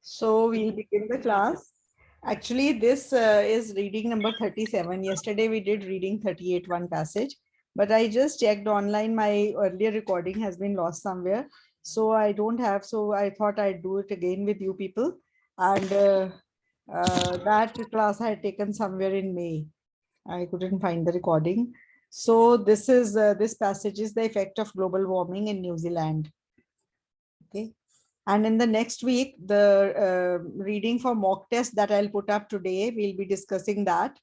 So we'll begin the class. Actually, this is reading number 37. Yesterday we did reading 38, one passage, but I just checked online. My earlier recording has been lost somewhere. So I don't have, so I thought I'd do it again with you people. And that class I had taken somewhere in May. I couldn't find the recording. So this passage is the effect of global warming in New Zealand. Okay. And in the next week, the reading for mock test that I'll put up today, we'll be discussing that.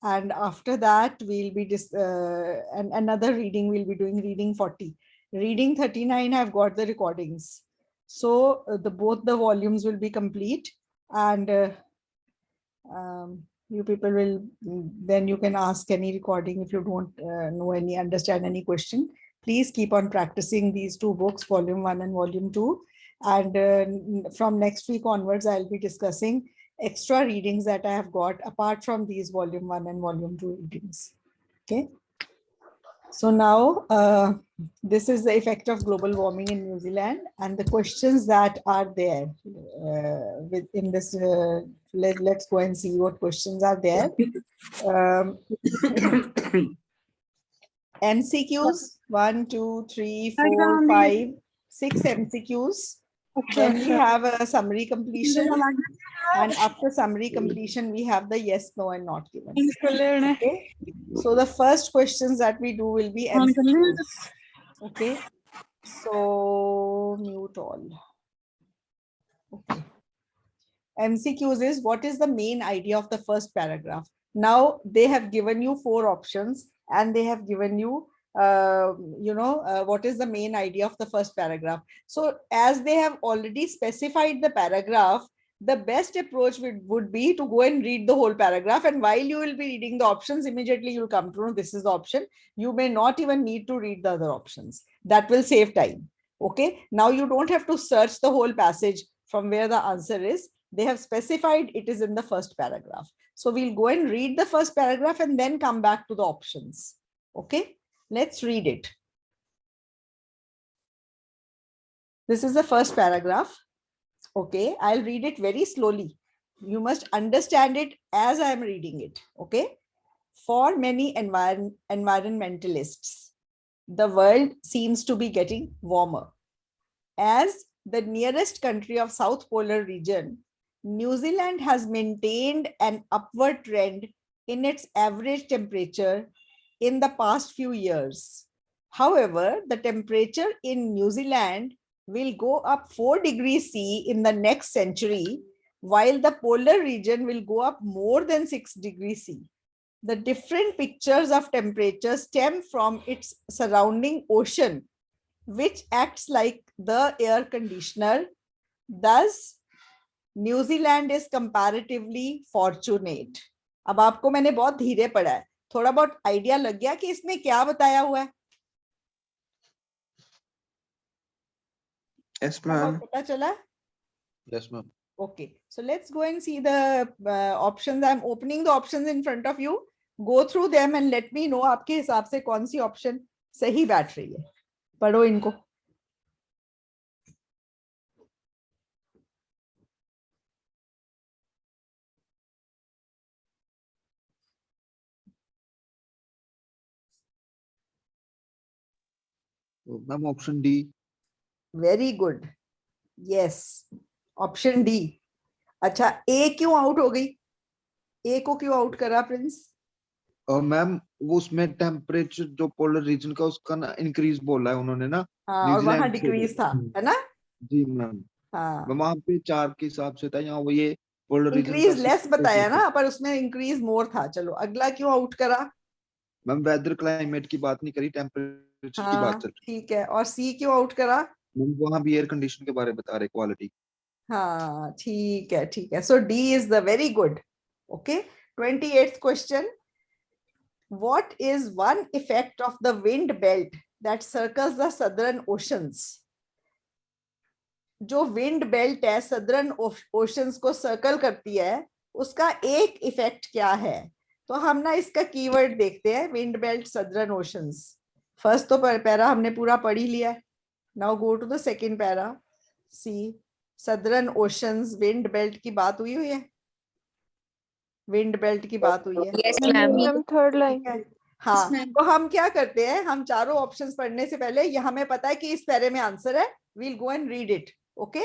And after that, we'll be and another reading, we'll be doing reading 40. Reading 39, I've got the recordings. So both the volumes will be complete. And you people will, then you can ask any recording if you don't understand any question. Please keep on practicing these two books, volume 1 and volume 2. And from next week onwards, I'll be discussing extra readings that I have got apart from these volume 1 and volume 2 readings. Okay. So now this is the effect of global warming in New Zealand and the questions that are there within this. Let's go and see what questions are there. MCQs 1, 2, 3, 4, 5, 6 MCQs. Then we have a summary completion, and after summary completion we have the yes, no and not given. Okay. So the first questions that we do will be MCQs. Okay, so mute all. Okay. MCQs is what is the main idea of the first paragraph. Now they have given you 4 options and they have given you what is the main idea of the first paragraph. So as they have already specified the paragraph, the best approach would be to go and read the whole paragraph, and while you will be reading the options, immediately you'll come to know this is the option. You may not even need to read the other options. That will save time. Okay, now you don't have to search the whole passage from where the answer is. They have specified it is in the first paragraph. So we'll go and read the first paragraph and then come back to the options. Okay, let's read it. This is the first paragraph. Okay, I'll read it very slowly. You must understand it as I am reading it. Okay, for many environmentalists, the world seems to be getting warmer. As the nearest country of South Polar region, New Zealand has maintained an upward trend in its average temperature in the past few years. However, the temperature in New Zealand will go up 4 degrees C in the next century, while the polar region will go up more than 6 degrees C. The different pictures of temperature stem from its surrounding ocean, which acts like the air conditioner. Thus, New Zealand is comparatively fortunate. अब आपको मैंने बहुत धीरे पढ़ा है, थोड़ा बहुत idea लग गया कि इसमें क्या बताया हुआ है? Yes, ma'am. पता चला? Yes, ma'am. Okay, so let's go and see the options. I'm opening the options in front of you. Go through them and let me know आपके हिसाब से कौन सी option सही बैठ रही है. पढ़ो इनको. Ma'am, option D. Very good. Yes, option D. अच्छा, A क्यों आउट हो गई? A को क्यों आउट करा प्रिंस? मैम वो उसमें टेम्परेचर जो पोलर रीजन का उसका ना इंक्रीज बोला है उन्होंने ना. हाँ, और वहां डिक्रीज था, है ना? जी मैम. हाँ, वहां पे 4 के हिसाब से था, यहाँ वो ये पोलर रीजन इंक्रीज लेस बताया ना, पर उसमें इंक्रीज मोर था. चलो अगला क्यों आउट करा? मैम वेदर क्लाइमेट की बात नहीं करी, टेम्परेचर की बात चल रही. ठीक है. और सी क्यों आउट करा? वहां भी एयर कंडीशन के बारे में बता रहे, क्वालिटी. हाँ, ठीक है, ठीक है. So D is the very good. Okay, 28th question. What is one effect of the wind belt that circles the southern oceans? जो विंड बेल्ट है सदर्न ओशंस को सर्कल करती है, उसका एक इफेक्ट क्या है? तो हम ना इसका कीवर्ड देखते हैं, wind belt southern oceans. First तो पैरा हमने पूरा पढ़ ही लिया है. Now go to the second para. See southern oceans wind belt की बात हुई है, विंड बेल्ट की बात हुई है। Yes, ma'am. Third line. ठीक है, हाँ। तो हम क्या करते हैं, हम चारों ऑप्शंस पढ़ने से पहले ये हमें पता है कि इस पैरे में आंसर है, we'll go and read it. Okay,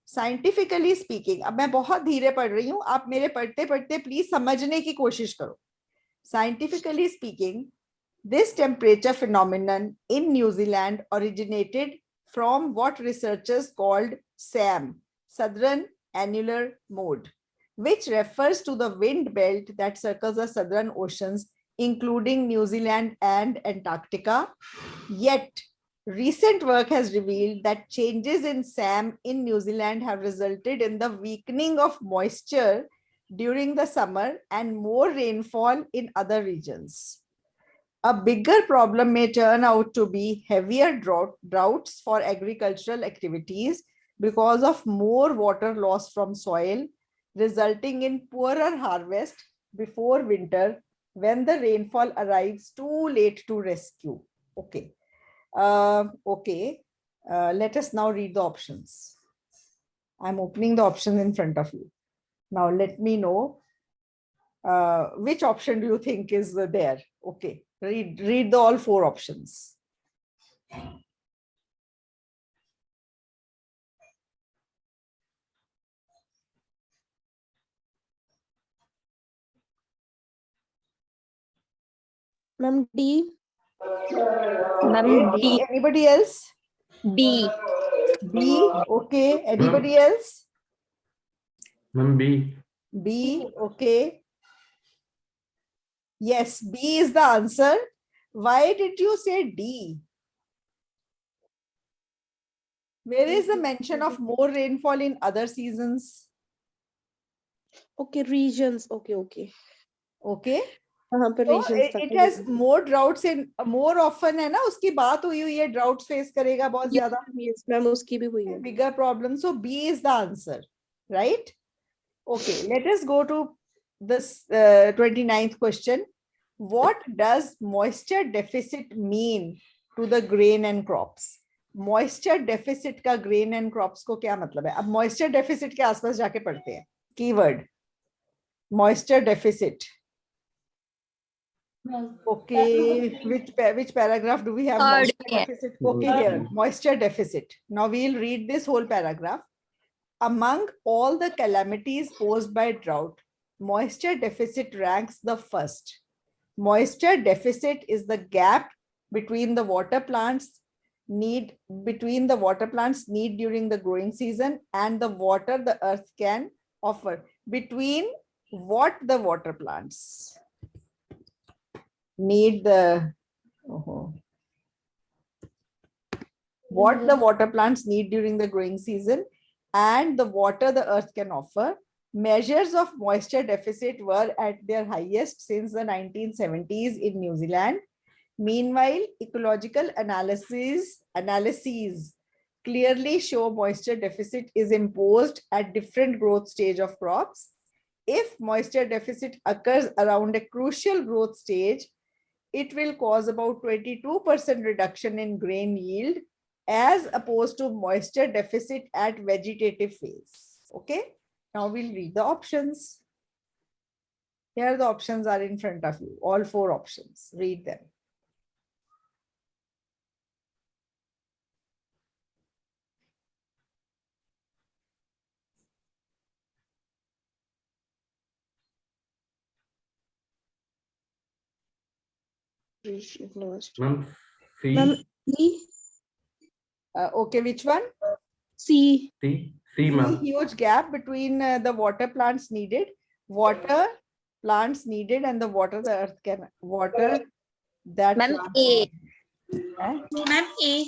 scientifically speaking, अब मैं बहुत धीरे पढ़ रही हूँ, आप मेरे पढ़ते पढ़ते प्लीज समझने की कोशिश करो। Scientifically speaking, this temperature phenomenon in New Zealand originated from what researchers called SAM, Southern Annular Mode, which refers to the wind belt that circles the southern oceans, including New Zealand and Antarctica. Yet, recent work has revealed that changes in SAM in New Zealand have resulted in the weakening of moisture during the summer and more rainfall in other regions. A bigger problem may turn out to be heavier droughts for agricultural activities because of more water loss from soil, resulting in poorer harvest before winter when the rainfall arrives too late to rescue. Okay. Let us now read the options. I'm opening the options in front of you. Now let me know which option do you think is there. Okay, read the all four options. Ma'am, D. Ma'am, D. Anybody else? B. B. Okay. Anybody else? Ma'am, B. B. Okay. Yes, B is the answer. Why did you say D? Where is the mention of more rainfall in other seasons? Okay, regions. Okay, okay. Okay. हाँ पर So regions it has more droughts in more often है ना, उसकी बात हुई है, droughts face करेगा बहुत ज़्यादा. Yes, ma'am, उसकी भी हुई है. Bigger problem. So B is the answer, right? Okay, let us go to this 29th question. What does moisture deficit mean to the grain and crops? Moisture deficit का grain and crops को क्या मतलब है? अब moisture deficit के आसपास जाके पढ़ते हैं. Keyword moisture deficit. Okay, which paragraph do we have? Third. Moisture deficit. Okay, here moisture deficit. Now we'll read this whole paragraph. Among all the calamities posed by drought, moisture deficit ranks the first. Moisture deficit is the gap between the water plants need during the growing season and the water the earth can offer. Between what the water plants need what the water plants need during the growing season and the water the earth can offer. Measures of moisture deficit were at their highest since the 1970s in New Zealand. Meanwhile, ecological analyses clearly show moisture deficit is imposed at different growth stage of crops. If moisture deficit occurs around a crucial growth stage, it will cause about 22% reduction in grain yield as opposed to moisture deficit at vegetative phase. Okay, now we'll read the options. Here the options are in front of you, all four options. Read them. Ma'am, C. Ma'am, E. Okay, which one? C. C, See, ma'am. huge gap between the water plants needed and the water the earth can water that Ma'am, plants A. need. Ma'am, A.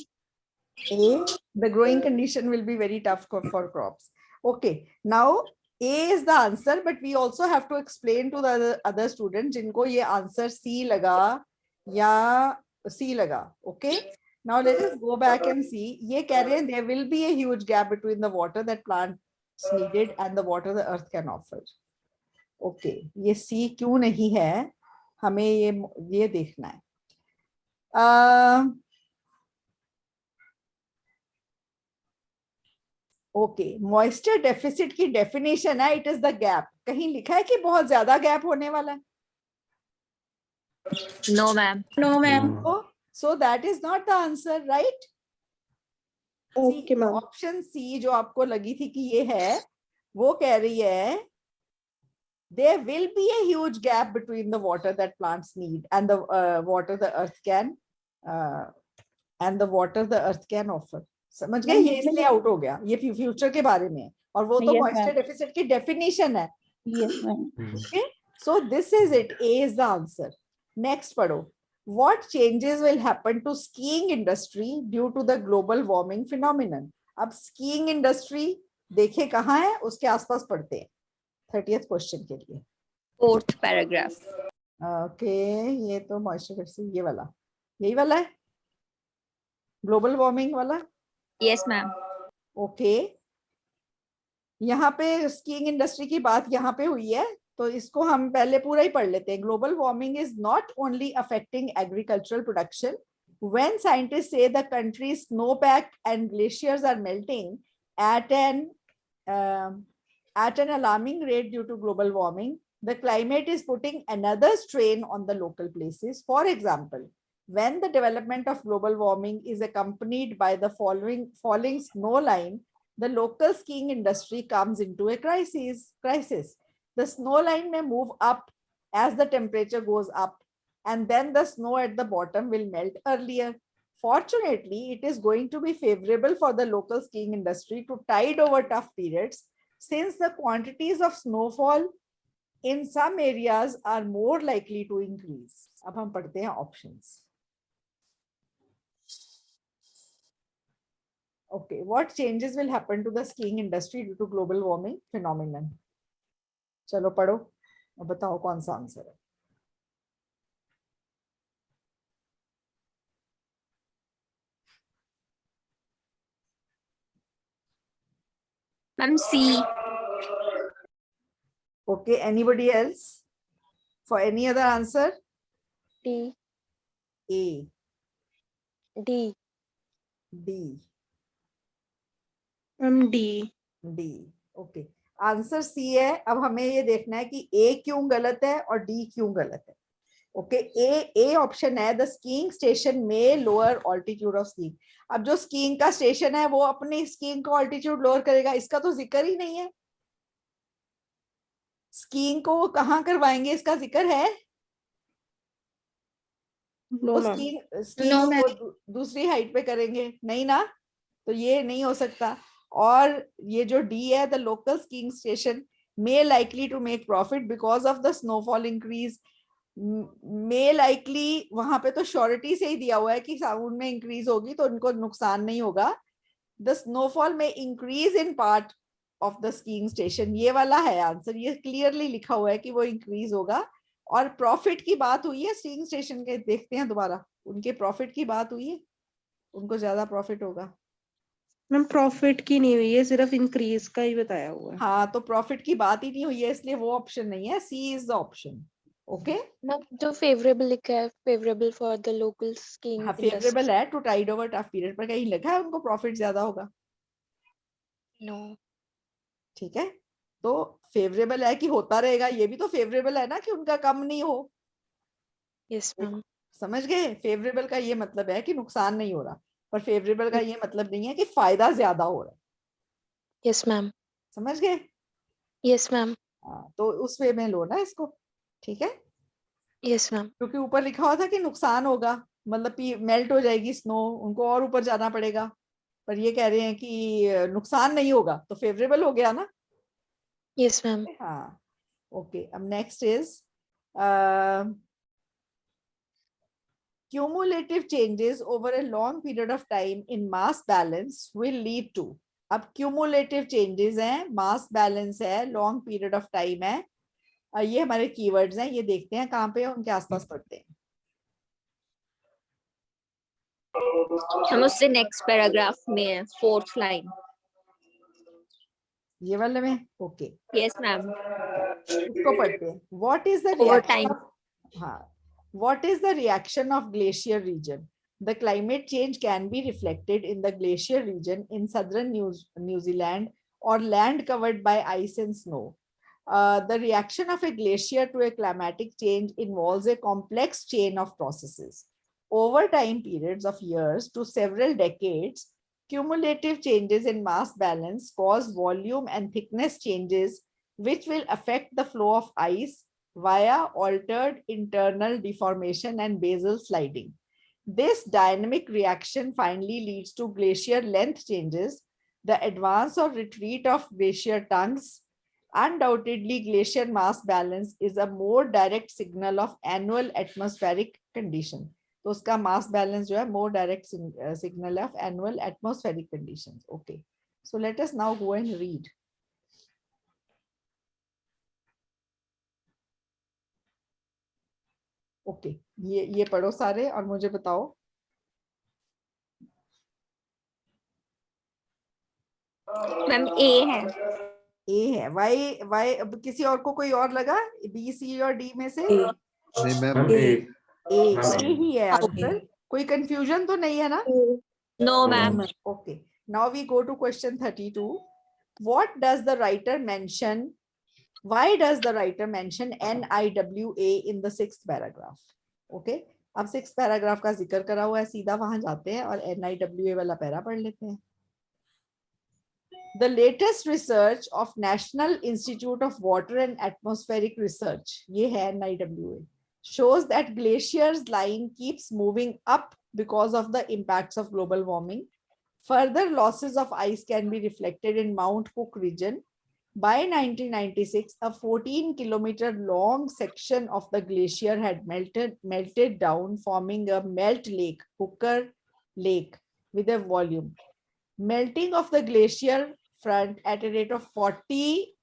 A, the growing condition will be very tough for crops. Okay, now A is the answer, but we also have to explain to the other students जिनको ये answer C लगा या C लगा. Okay, now let us go back and see. ये कह रहे हैं there will be a huge gap between the water that plants needed and the water the earth can offer. Okay, ये C क्यों नहीं है? हमें ये देखना है. ओके, मॉइस्चर डेफिसिट की डेफिनेशन है इट इज द गैप. कहीं लिखा है कि बहुत ज्यादा गैप होने वाला है? No, ma'am. No, ma'am. So that is not the answer, right? Okay, ma'am. Option C जो आपको लगी थी कि ये है, वो कह रही है there will be a huge gap between the water that plants need and the water the earth can offer. समझ गए? ये इसलिए आउट हो गया, ये फ्यूचर के बारे में है, और वो तो Yes, मॉइस्चर ma'am. डेफिसिट की डेफिनेशन है. Yes, ma'am. Okay, so this is it. A is the answer. Next पढ़ो. What changes will happen to skiing industry due to the global warming phenomenon? अब skiing industry देखे कहाँ है, उसके आसपास पढ़ते हैं 30th क्वेश्चन के लिए. 4th paragraph. ओके, ये तो मॉइस्चर डेफिसिट, ये वाला, यही वाला है, ग्लोबल वार्मिंग वाला. Yes, ma'am. ओके, यहाँ पे स्कीइंग इंडस्ट्री की बात यहाँ पे हुई है, तो इसको हम पहले पूरा ही पढ़ लेते हैं. Global warming is not only affecting agricultural production. When scientists say the country's snowpack and glaciers are melting at an alarming rate due to global warming, the climate is putting another strain on the local places. For example, when the development of global warming is accompanied by the falling snow line, the local skiing industry comes into a crisis. The snow line may move up as the temperature goes up, and then the snow at the bottom will melt earlier. Fortunately, it is going to be favorable for the local skiing industry to tide over tough periods, since the quantities of snowfall in some areas are more likely to increase. अब हम पढ़ते हैं options. Okay, what changes will happen to the skiing industry due to global warming phenomenon? चलो पढ़ो और बताओ कौन सा आंसर है. Ma'am, C. Okay, anybody else? For any other answer? D. A. D. D. D. D. Okay. Answer C है. अब हमें ये देखना है कि ए क्यों गलत है और डी क्यों गलत है. ओके, ए ऑप्शन है द स्कीइंग स्टेशन में लोअर ऑल्टीट्यूड ऑफ स्कीइंग. अब जो स्कीइंग का स्टेशन है वो अपनी स्कीइंग का ऑल्टीट्यूड लोअर करेगा, इसका तो जिक्र ही नहीं है. स्कीइंग को वो कहाँ करवाएंगे, इसका जिक्र है? No, ma'am. स्कीइंग को दूसरी हाइट पे करेंगे नहीं ना, तो ये नहीं हो सकता. और ये जो डी है the local skiing station may likely to make profit because of the snowfall increase. May likely वहां पे तो श्योरिटी से ही दिया हुआ है कि साउंड में इंक्रीज होगी तो उनको नुकसान नहीं होगा. द स्नोफॉल में increase in part of the skiing station, ये वाला है आंसर. ये क्लियरली लिखा हुआ है कि वो इंक्रीज होगा. और प्रॉफिट की बात हुई है स्कीइंग स्टेशन के, देखते हैं दोबारा, उनके प्रॉफिट की बात हुई है, उनको ज्यादा प्रॉफिट होगा. मैम प्रॉफिट की नहीं हुई है, सिर्फ इंक्रीज का ही बताया हुआ है. हाँ, तो प्रॉफिट की बात ही नहीं हुई है, इसलिए वो ऑप्शन नहीं है. C is the option. Okay, Ma'am, जो favorable लिखा है, favorable for the local skiing हाँ industry. फेवरेबल है to tide over tough period, पर कहीं लिखा है उनको प्रॉफिट ज्यादा होगा? No. ठीक है, तो फेवरेबल है कि होता रहेगा, ये भी तो फेवरेबल है ना कि उनका कम नहीं हो. Yes, ma'am. समझ गए? फेवरेबल का ये मतलब है कि नुकसान नहीं हो रहा, पर फेवरेबल का ये मतलब नहीं है कि फायदा ज्यादा हो रहा है. Yes, ma'am. समझ गए? Yes, ma'am. हाँ, तो उस वे में लो ना इसको. ठीक है, Yes, ma'am. क्योंकि ऊपर लिखा हुआ था कि नुकसान होगा, मतलब मेल्ट हो जाएगी स्नो, उनको और ऊपर जाना पड़ेगा. पर ये कह रहे हैं कि नुकसान नहीं होगा, तो फेवरेबल हो गया ना. Yes, ma'am. हाँ, ओके. अब next is cumulative changes over a long period of time in mass balance will lead to. अब cumulative changes हैं, mass balance है, long period of time है, ये हमारे keywords हैं. ये देखते हैं कहाँ पे, उनके आसपास पढ़ते हैं. हम उससे next paragraph में है, 4th line. ये वाले में. Okay, Yes, ma'am. इसको पढ़ते हैं. What is the Over reaction time. of, हाँ, what is the reaction of glacier region? The climate change can be reflected in the glacier region in southern New Zealand or land covered by ice and snow. The reaction of a glacier to a climatic change involves a complex chain of processes. Over time periods of years to several decades, cumulative changes in mass balance cause volume and thickness changes, which will affect the flow of ice via altered internal deformation and basal sliding. This dynamic reaction finally leads to glacier length changes, the advance or retreat of glacier tongues. Undoubtedly, glacier mass balance is a more direct signal of annual atmospheric condition. तो उसका mass balance जो है more direct signal of annual atmospheric conditions. Okay, so let us now go and read. Okay, ये पढ़ो सारे और मुझे बताओ. मैम ए है. ए है. वाई अब किसी और को कोई और लगा बी सी और डी में से? नहीं मैम. मैम ए. ए ही है आंसर. कोई कंफ्यूजन तो नहीं है ना? No ma'am. Okay, now we go to question 32. What does the writer mention? Why does the writer mention NIWA in the 6th paragraph? Okay, अब 6th paragraph का जिक्र करा हुआ है, सीधा वहां जाते हैं और NIWA वाला पैरा पढ़ लेते हैं. The latest research of National Institute of Water and Atmospheric Research, ये है NIWA, shows that glaciers line keeps moving up because of the impacts of global warming. Further losses of ice can be reflected in Mount Cook region. By 1996, a 14-kilometer long section of the glacier had melted down, forming a melt lake, Hooker Lake, with a volume. Melting of the glacier front at a rate of 40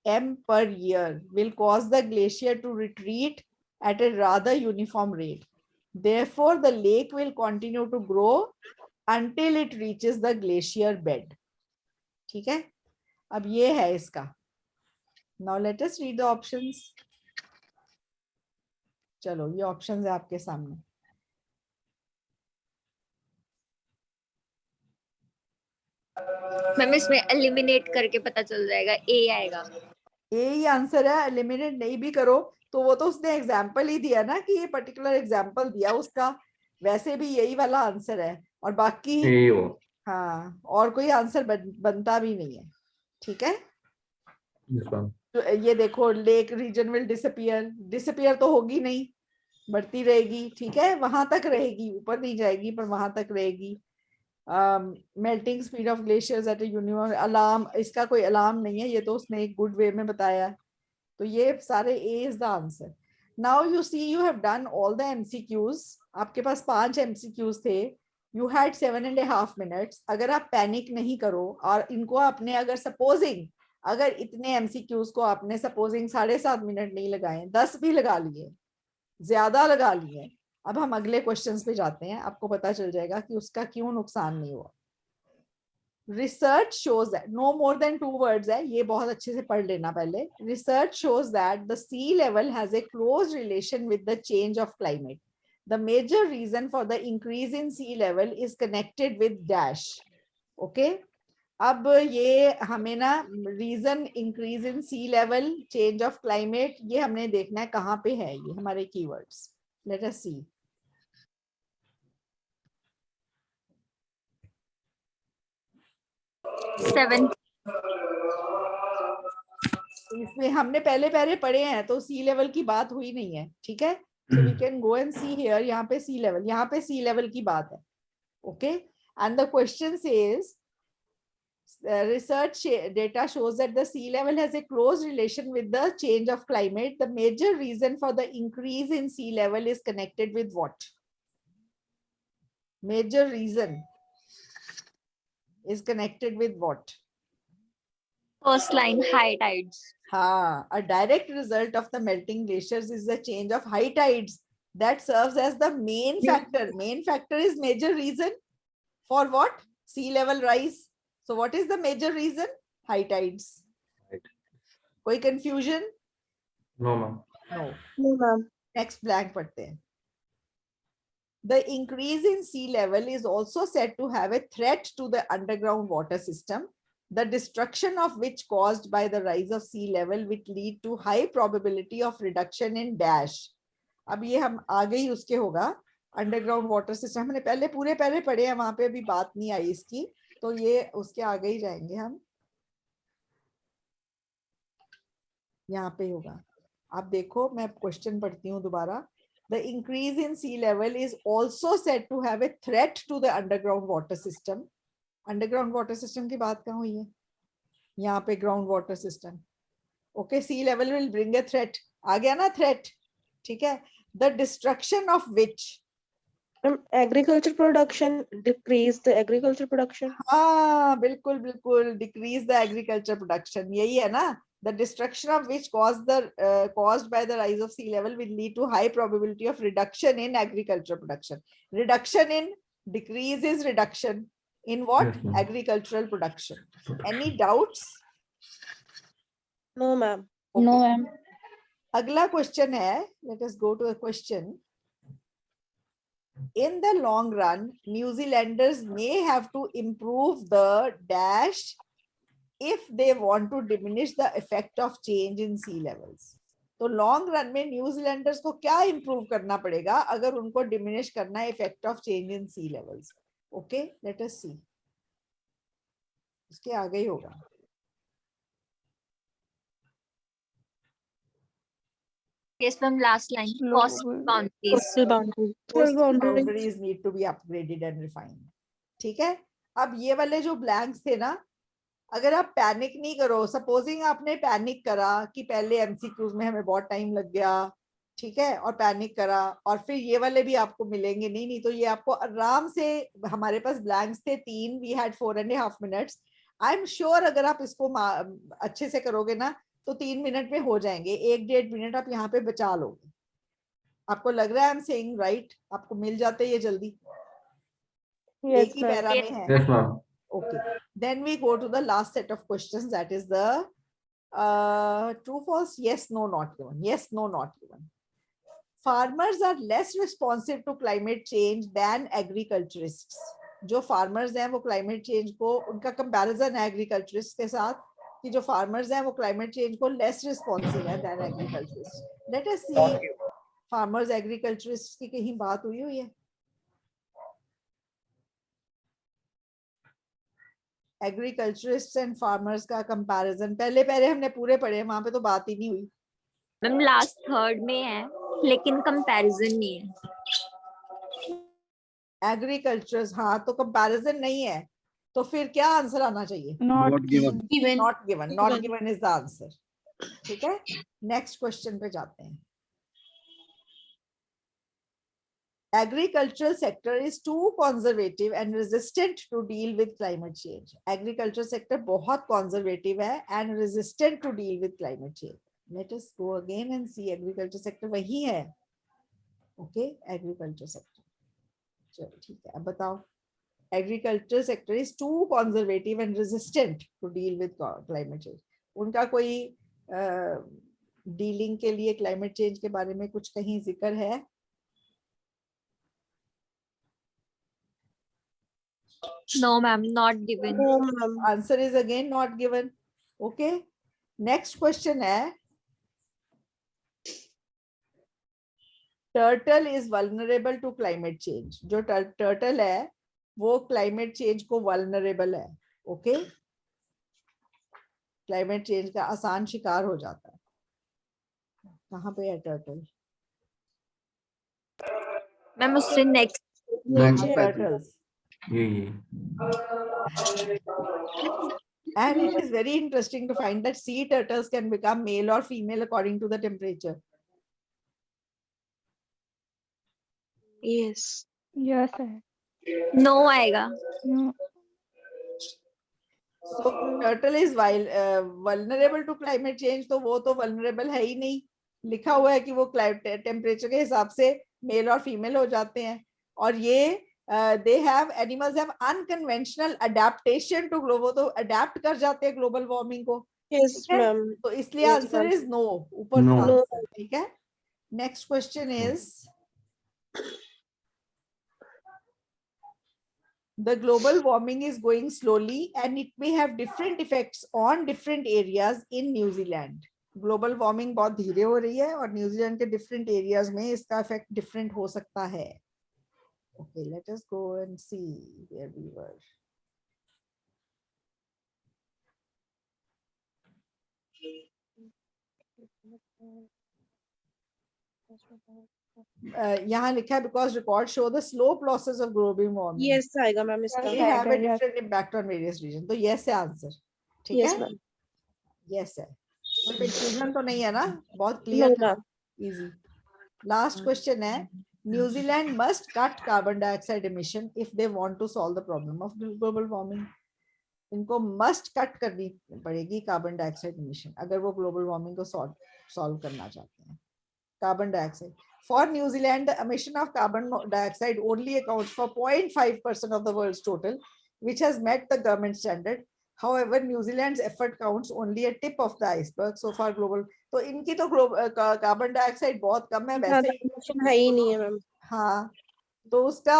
m per year will cause the glacier to retreat at a rather uniform rate. Therefore, the lake will continue to grow until it reaches the glacier bed. ठीक है, अब ये है इसका. Now let us read the options. चलो ये options है आपके सामने. मैम इसमें एलिमिनेट करके पता चल जाएगा, ए आएगा. ए ही आंसर है. एलिमिनेट नहीं भी करो तो वो तो उसने एग्जाम्पल ही दिया ना कि ये पर्टिकुलर एग्जाम्पल दिया उसका. वैसे भी यही वाला आंसर है और बाकी ए हो. हाँ और कोई आंसर बनता भी नहीं है. ठीक है, तो ये देखो लेक रीजन विल डिसअपियर तो होगी नहीं, बढ़ती रहेगी. ठीक है, वहां तक रहेगी, ऊपर नहीं जाएगी पर वहां तक रहेगी. Melting speed of glaciers at universe. Alarm, इसका कोई अलार्म नहीं है, ये तो उसने एक गुड वे में बताया. तो ये सारे A is the answer. Now you see you have done all the MCQs. आपके पास 5 एमसीक्यूज थे. You had 7.5 minutes. अगर आप पैनिक नहीं करो और इनको आपने अगर सपोजिंग अगर इतने एमसीक्यूज को आपने सपोजिंग 7.5 मिनट नहीं लगाए, 10 भी लगा लिए, ज्यादा लगा लिए, अब हम अगले क्वेश्चंस पे जाते हैं. आपको पता चल जाएगा कि उसका क्यों नुकसान नहीं हुआ. Research shows that, no more than 2 words है, ये बहुत अच्छे से पढ़ लेना पहले. Research shows that the sea level has a close relation with the change of climate. The major reason for the increase in sea level is connected with dash. Okay, अब ये हमें ना reason increase in sea level, change of climate, ये हमने देखना है कहाँ पे है ये हमारे कीवर्ड्स. लेट अस सी. इसमें हमने पहले पढ़े हैं तो सी लेवल की बात हुई नहीं है. ठीक है, so we can go and see here. यहाँ पे सी लेवल की बात है. Okay, and the question says research data shows that the sea level has a close relation with the change of climate. The major reason for the increase in sea level is connected with what? Major reason is connected with what? First line, high tides. हाँ, a direct result of the melting glaciers is the change of high tides that serves as the main factor. Main factor is major reason for what? Sea level rise. So what is the major reason? High tides. Right. कोई confusion? No ma'am. No. No, ma'am. Next blank पढ़ते हैं. The increase in sea level is also said to have a threat to the underground water system, the destruction of which caused by the rise of sea level which lead to high probability of reduction in dash. अब ये हम आगे ही उसके होगा underground water system, हमने पहले पूरे पढ़े हैं, वहां पे अभी बात नहीं आई इसकी, तो ये उसके आगे ही जाएंगे हम, यहाँ पे होगा। आप देखो मैं क्वेश्चन पढ़ती हूँ दोबारा। The increase in sea level is also said to have a threat to the underground water system. Underground water system की बात कहाँ हुई है? यहाँ पे ground water system. Okay, sea level will bring a threat. आ गया ना threat? ठीक है? The destruction of which? Agriculture production decrease the agriculture production. हाँ बिल्कुल बिल्कुल, decrease the agriculture production, यही है ना? The destruction of which caused by the rise of sea level will lead to high probability of reduction in agriculture production. Reduction in, decrease is reduction in what? Yes, ma'am. Agricultural production. Any doubts? No, ma'am. Okay. No, ma'am. अगला question है, let us go to a question. In the long run, New Zealanders may have to improve the dash if they want to diminish the effect of change in sea levels. तो long run में New Zealanders को क्या improve करना पड़ेगा अगर उनको diminish करना है effect of change in sea levels? Okay, let us see, उसके आगे ही होगा। Yes, ma'am. Last line. No, Cost boundaries. coastal boundary. Coastal boundaries. boundaries need to be upgraded and refined. ठीक है, अब ये वाले जो ब्लैंक्स थे ना, अगर आप पैनिक नहीं करो, सपोजिंग आपने पैनिक करा कि पहले एमसीक्यूज में हमें बहुत टाइम लग गया, ठीक है, और पैनिक करा और फिर ये वाले भी आपको मिलेंगे नहीं, तो ये आपको आराम से, हमारे पास ब्लैंक्स थे 3, we had 4.5 minutes. I am sure अगर आप इसको अच्छे से करोगे ना तो 3 मिनट में हो जाएंगे, 1-1.5 मिनट आप यहाँ पे बचा लोगे। आपको लग रहा है आई एम सेइंग राइट? आपको मिल जाते ये जल्दी? Yes, एक ही ma'am. पैरा में है। Yes, ma'am. Okay, then we go to the last set of questions, that is the true, false, yes, no, not given. Yes, no, not given. Farmers are less responsive to climate change than agriculturists. जो farmers हैं वो climate change को, उनका comparison है agriculturists के साथ कि जो farmers हैं वो climate change को less responsive है than agriculturists. Let us see farmers agriculturists की कहीं बात हुई है? एग्रीकल्चरिस्ट एंड फार्मर्स का कंपैरिजन पहले हमने पूरे पढ़े, वहां पे तो बात ही नहीं हुई। मैम लास्ट थर्ड में है लेकिन कंपैरिजन नहीं है। एग्रीकल्चर्स, हाँ तो कंपैरिजन नहीं है, तो फिर क्या आंसर आना चाहिए? Not given. Not given, not given is the answer. ठीक है, नेक्स्ट क्वेश्चन पे जाते हैं। Agricultural sector is too conservative and resistant to deal with climate change. Agriculture sector बहुत conservative है and resistant to deal with climate change. Let us go again and see agriculture sector वही है. Okay, agriculture sector. चलो ठीक है, अब बताओ। Agriculture sector is too conservative and resistant to deal with climate change. उनका कोई डीलिंग के लिए क्लाइमेट चेंज के बारे में कुछ कहीं जिक्र है? No, ma'am, not given. No, ma'am. Answer is again not given. Okay, next question है, turtle is vulnerable to climate change. जो turtle है वो climate change को vulnerable है। Okay, climate change का आसान शिकार हो जाता है। कहाँ पे है turtle? मैम उससे नेक्स्ट Next Turtles. ये And it is very interesting to find that sea turtles can become male or female according to the temperature. Yes. Yes, sir. No आएगा। So turtle is vulnerable to climate change, तो वो तो vulnerable है ही नहीं, लिखा हुआ है कि वो टेम्परेचर के हिसाब से मेल और फीमेल हो जाते हैं। और ये animals have unconventional adaptation to global, वो तो अडेप्ट कर जाते हैं ग्लोबल वार्मिंग को। Yes, ठीक है? ma'am. तो इसलिए Yes, answer ma'am. Is no, ऊपर No. का आंसर। ठीक है, next question is The global warming is going slowly and it may have different effects on different areas in New Zealand. Global warming बहुत धीरे हो रही है और न्यूजीलैंड के different areas में इसका effect different हो सकता है. Okay, let us go and see where we were. यहाँ लिखा है because records show the slope losses of global warming. yes आएगा मैम इसका. They have a different impact on various regions. तो yes है answer. ठीक yes है? Ma'am. Yes है. कोई confusion तो नहीं है ना? बहुत no clear था. मैम. Easy. Last question है. New Zealand must cut carbon dioxide emission if they want to solve the problem of global warming. इनको must cut करनी पड़ेगी carbon dioxide emission अगर वो global warming को solve करना चाहते हैं. Carbon dioxide. For New Zealand, the emission of carbon dioxide only accounts for 0.5% of the world's total, which has met the government standard. However, New Zealand's effort counts only a tip of the iceberg so far global. तो इनकी तो carbon dioxide बहुत कम है वैसे ही. emission है ही नहीं है ma'am. हाँ, तो उसका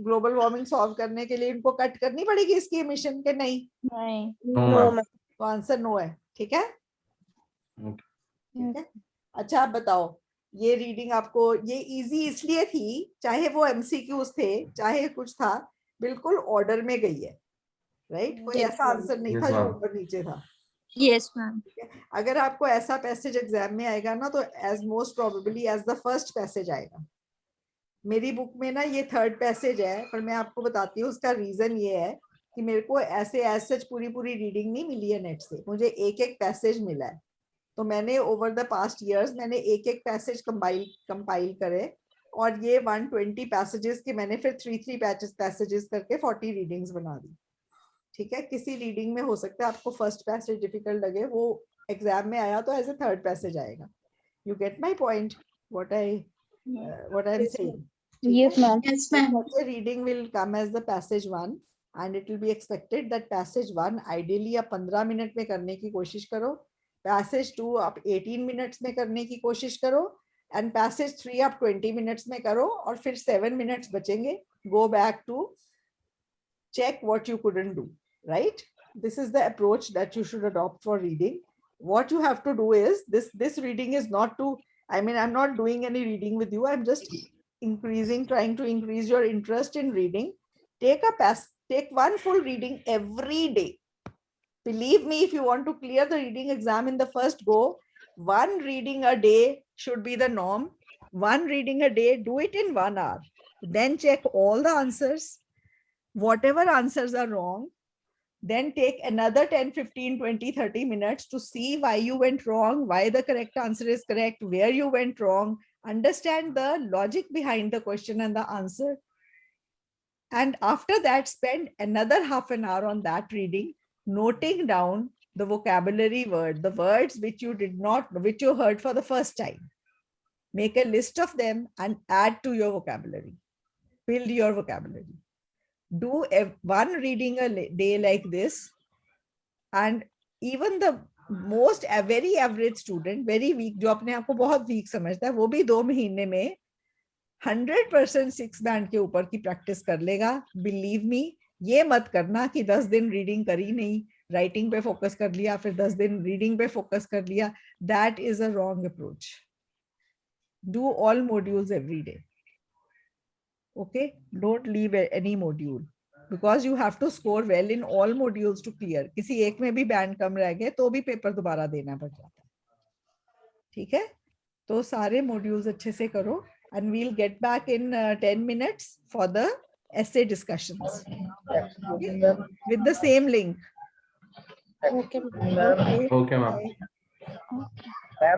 ग्लोबल वार्मिंग सॉल्व करने के लिए इनको कट करनी पड़ेगी इसकी एमिशन के नहीं. नहीं. No, no ma'am. मैम. तो आंसर नो है. ठीक है? Okay. ठीक है. अच्छा आप बताओ ये रीडिंग आपको ये इजी इसलिए थी चाहे वो एमसीक्यूज थे चाहे कुछ था बिल्कुल ऑर्डर में गई है. राइट? कोई Yes, ऐसा ma'am. आंसर नहीं Yes, था जो ma'am. ऊपर नीचे था. Yes, ma'am. अगर आपको ऐसा पैसेज एग्जाम में आएगा ना तो as most probably as the first passage आएगा. मेरी बुक में ना ये थर्ड पैसेज है पर मैं आपको बताती हूँ उसका रीजन ये है कि मेरे को ऐसे एज सच पूरी रीडिंग नहीं मिली है नेट से. मुझे एक एक पैसेज मिला है तो मैंने ओवर द पास्ट इयर्स मैंने एक एक पैसेज कंपाइल करे और ये 120 पैसेजेस के मैंने फिर 3 पैसेजेस करके 40 रीडिंग्स बना दी. ठीक है? किसी रीडिंग में हो सकता है आपको फर्स्ट पैसेज डिफिकल्ट लगे वो एग्जाम में आया तो एज ए थर्ड पैसेज आएगा. You get my point what I am saying. Yes, ma'am. Yes, ma'am. The reading will come as the passage 1 and it will be expected that passage 1 ideally आप 15 minute में करने की कोशिश करो. Passage 2 आप 18 minutes में करने की कोशिश करो and passage 3 आप 20 मिनट्स में करो और फिर 7 मिनट्स बचेंगे. Go back to check what you couldn't do. Right? This is the approach that you should adopt for reading. What you have to do is this reading is not to, I mean, I'm not doing any reading with you. I'm just trying to increase your interest in reading. Take one full reading every day. Believe me, if you want to clear the reading exam in the first go, one reading a day should be the norm. One reading a day, do it in 1 hour. Then check all the answers. Whatever answers are wrong, then take another 10, 15, 20, 30 minutes to see why you went wrong, why the correct answer is correct, where you went wrong, understand the logic behind the question and the answer. And after that, spend another half an hour on that reading, noting down the vocabulary word, the words which you heard for the first time. Make a list of them and add to your vocabulary. Build your vocabulary. Do one reading a day like this, and even the most very average student, very weak, जो अपने आप को बहुत weak समझता है, वो भी 2 महीने में 100% 6 बैंड के ऊपर की प्रैक्टिस कर लेगा. Believe me, ये मत करना कि 10 दिन रीडिंग करी नहीं, राइटिंग पे फोकस कर लिया, फिर 10 दिन रीडिंग पे फोकस कर लिया. That is a wrong approach. Do all modules every day. Okay, don't leave any module because you have to score well in all modules to clear. किसी एक में भी बैंड कम रह गए तो भी पेपर दोबारा देना पड़ जाता है. ठीक है? तो सारे modules अच्छे से करो and we'll get back in 10 minutes for the essay discussions. Okay? With the same link. Okay. Okay, ma'am. Bye.